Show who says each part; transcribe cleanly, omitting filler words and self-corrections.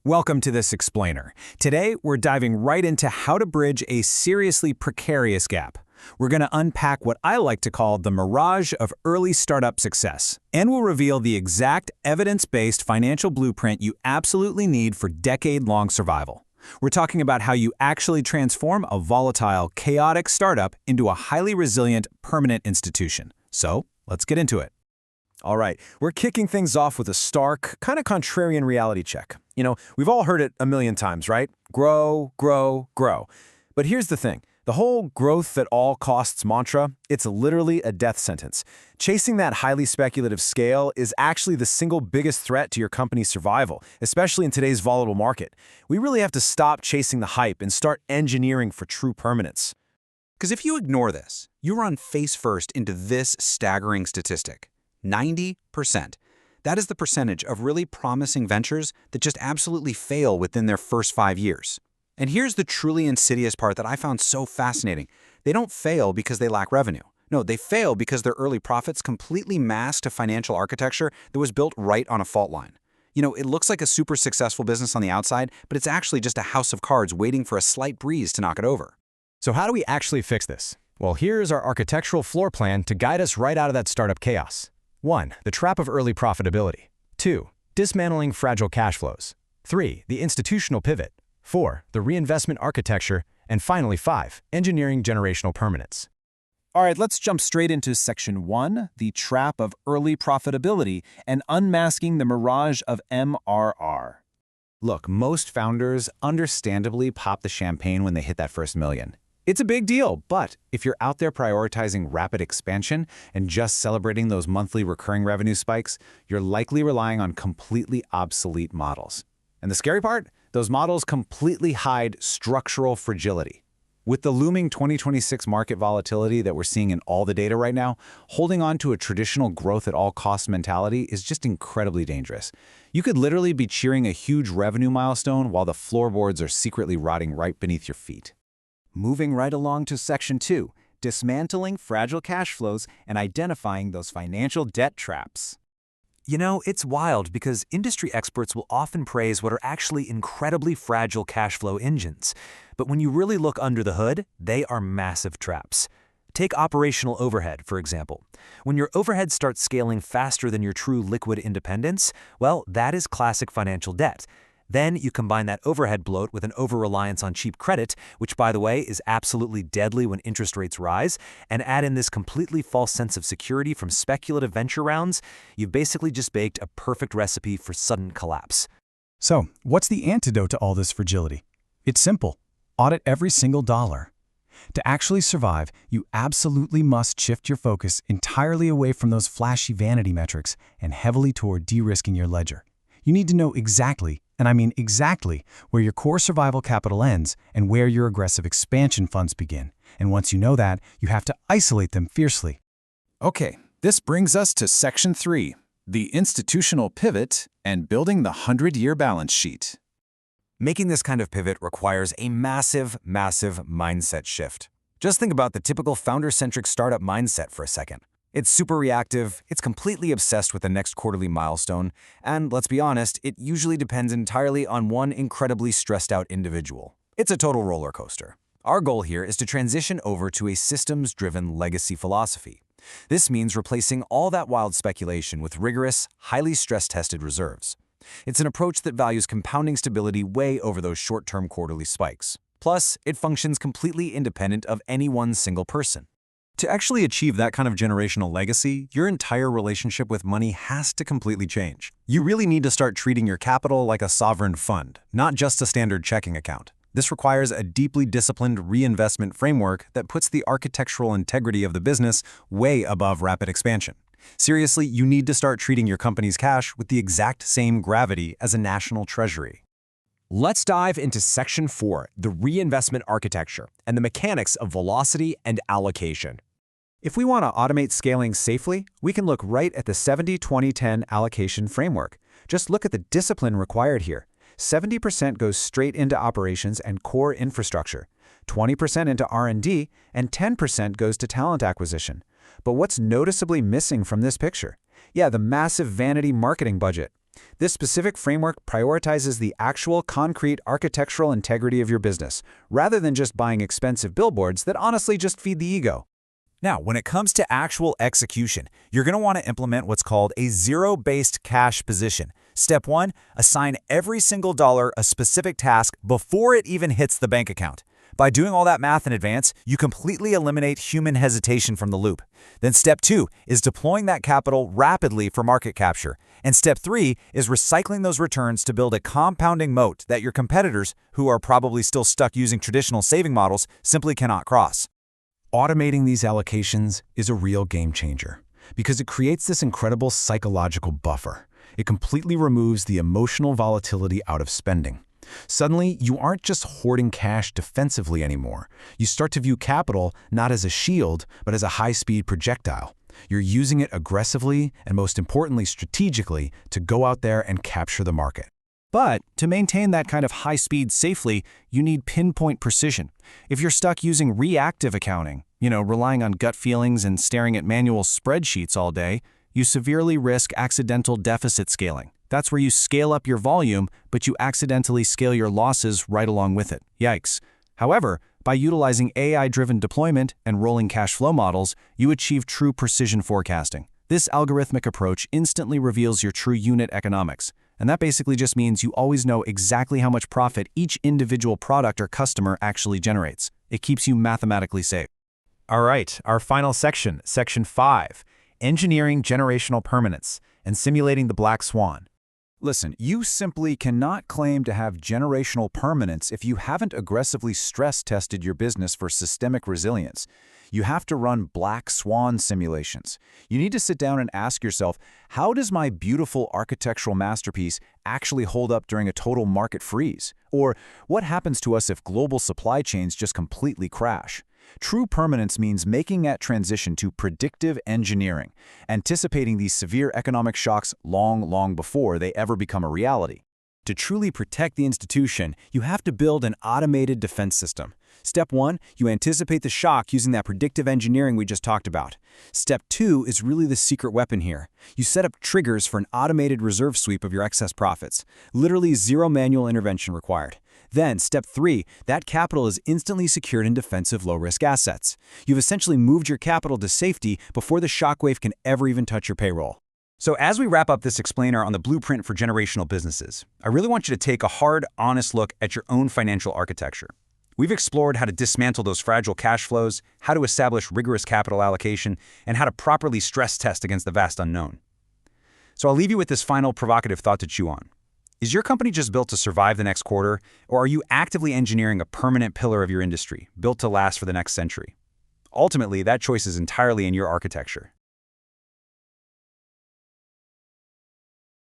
Speaker 1: Welcome to this explainer. Today, we're diving right into how to bridge a seriously precarious gap. We're going to unpack what I like to call the mirage of early startup success, and we'll reveal the exact evidence-based financial blueprint you absolutely need for decade-long survival. We're talking about how you actually transform a volatile, chaotic startup into a highly resilient, permanent institution. So, let's get into it.
Speaker 2: All right, we're kicking things off with a stark, kind of contrarian reality check. We've all heard it a million times, right? Grow, grow, grow. But here's the thing. The whole growth at all costs mantra, it's literally a death sentence. Chasing that highly speculative scale is actually the single biggest threat to your company's survival, especially in today's volatile market. We really have to stop chasing the hype and start engineering for true permanence.
Speaker 3: Because if you ignore this, you run face first into this staggering statistic. 90%. That is the percentage of really promising ventures that just absolutely fail within their first 5 years. And here's the truly insidious part that I found so fascinating. They don't fail because they lack revenue. No, they fail because their early profits completely masked a financial architecture that was built right on a fault line. It looks like a super successful business on the outside, but it's actually just a house of cards waiting for a slight breeze to knock it over.
Speaker 2: So how do we actually fix this? Well, here's our architectural floor plan to guide us right out of that startup chaos. 1. The trap of early profitability. 2. Dismantling fragile cash flows. 3. The institutional pivot. 4. The reinvestment architecture. And finally, 5. Engineering generational permanence.
Speaker 1: All right, let's jump straight into Section 1, the trap of early profitability and unmasking the mirage of MRR.
Speaker 4: Look, most founders understandably pop the champagne when they hit that first million. It's a big deal, but if you're out there prioritizing rapid expansion and just celebrating those monthly recurring revenue spikes, you're likely relying on completely obsolete models. And the scary part? Those models completely hide structural fragility. With the looming 2026 market volatility that we're seeing in all the data right now, holding on to a traditional growth at all costs mentality is just incredibly dangerous. You could literally be cheering a huge revenue milestone while the floorboards are secretly rotting right beneath your feet.
Speaker 5: Moving right along to Section 2, dismantling fragile cash flows and identifying those financial debt traps.
Speaker 6: It's wild because industry experts will often praise what are actually incredibly fragile cash flow engines. But when you really look under the hood, they are massive traps. Take operational overhead, for example. When your overhead starts scaling faster than your true liquid independence, well, that is classic financial debt. Then you combine that overhead bloat with an over-reliance on cheap credit, which, by the way, is absolutely deadly when interest rates rise, and add in this completely false sense of security from speculative venture rounds, you've basically just baked a perfect recipe for sudden collapse.
Speaker 7: So, what's the antidote to all this fragility? It's simple. Audit every single dollar. To actually survive, you absolutely must shift your focus entirely away from those flashy vanity metrics and heavily toward de-risking your ledger. You need to know exactly, and I mean exactly, where your core survival capital ends and where your aggressive expansion funds begin. And once you know that, you have to isolate them fiercely.
Speaker 1: Okay, this brings us to Section 3, the institutional pivot and building the 100-year balance sheet.
Speaker 6: Making this kind of pivot requires a massive mindset shift. Just think about the typical founder-centric startup mindset for a second. It's super reactive, it's completely obsessed with the next quarterly milestone, and let's be honest, it usually depends entirely on one incredibly stressed out individual. It's a total roller coaster. Our goal here is to transition over to a systems-driven legacy philosophy. This means replacing all that wild speculation with rigorous, highly stress-tested reserves. It's an approach that values compounding stability way over those short-term quarterly spikes. Plus, it functions completely independent of any one single person.
Speaker 8: To actually achieve that kind of generational legacy, your entire relationship with money has to completely change. You really need to start treating your capital like a sovereign fund, not just a standard checking account. This requires a deeply disciplined reinvestment framework that puts the architectural integrity of the business way above rapid expansion. Seriously, you need to start treating your company's cash with the exact same gravity as a national treasury.
Speaker 2: Let's dive into Section 4, the reinvestment architecture and the mechanics of velocity and allocation.
Speaker 5: If we want to automate scaling safely, we can look right at the 70-20-10 allocation framework. Just look at the discipline required here. 70% goes straight into operations and core infrastructure, 20% into R&D, and 10% goes to talent acquisition. But what's noticeably missing from this picture? Yeah, the massive vanity marketing budget. This specific framework prioritizes the actual concrete architectural integrity of your business, rather than just buying expensive billboards that honestly just feed the ego.
Speaker 1: Now, when it comes to actual execution, you're going to want to implement what's called a zero-based cash position. Step 1, assign every single dollar a specific task before it even hits the bank account. By doing all that math in advance, you completely eliminate human hesitation from the loop. Then step 2 is deploying that capital rapidly for market capture. And step 3 is recycling those returns to build a compounding moat that your competitors, who are probably still stuck using traditional saving models, simply cannot cross.
Speaker 2: Automating these allocations is a real game changer because it creates this incredible psychological buffer. It completely removes the emotional volatility out of spending. Suddenly, you aren't just hoarding cash defensively anymore. You start to view capital not as a shield, but as a high-speed projectile. You're using it aggressively and, most importantly, strategically to go out there and capture the market.
Speaker 5: But to maintain that kind of high speed safely, you need pinpoint precision. If you're stuck using reactive accounting, relying on gut feelings and staring at manual spreadsheets all day, you severely risk accidental deficit scaling. That's where you scale up your volume, but you accidentally scale your losses right along with it. Yikes. However, by utilizing AI-driven deployment and rolling cash flow models, you achieve true precision forecasting. This algorithmic approach instantly reveals your true unit economics. And that basically just means you always know exactly how much profit each individual product or customer actually generates. It keeps you mathematically safe.
Speaker 4: All right, our final section, Section 5, Engineering Generational Permanence and Simulating the Black Swan.
Speaker 1: Listen, you simply cannot claim to have generational permanence if you haven't aggressively stress-tested your business for systemic resilience. You have to run black swan simulations. You need to sit down and ask yourself, how does my beautiful architectural masterpiece actually hold up during a total market freeze? Or what happens to us if global supply chains just completely crash? True permanence means making that transition to predictive engineering, anticipating these severe economic shocks long before they ever become a reality. To truly protect the institution, you have to build an automated defense system. Step 1, you anticipate the shock using that predictive engineering we just talked about. Step 2 is really the secret weapon here. You set up triggers for an automated reserve sweep of your excess profits. Literally zero manual intervention required. Then, step 3, that capital is instantly secured in defensive low-risk assets. You've essentially moved your capital to safety before the shockwave can ever even touch your payroll. So as we wrap up this explainer on the blueprint for generational businesses, I really want you to take a hard, honest look at your own financial architecture. We've explored how to dismantle those fragile cash flows, how to establish rigorous capital allocation, and how to properly stress test against the vast unknown. So I'll leave you with this final provocative thought to chew on. Is your company just built to survive the next quarter, or are you actively engineering a permanent pillar of your industry, built to last for the next century? Ultimately, that choice is entirely in your architecture.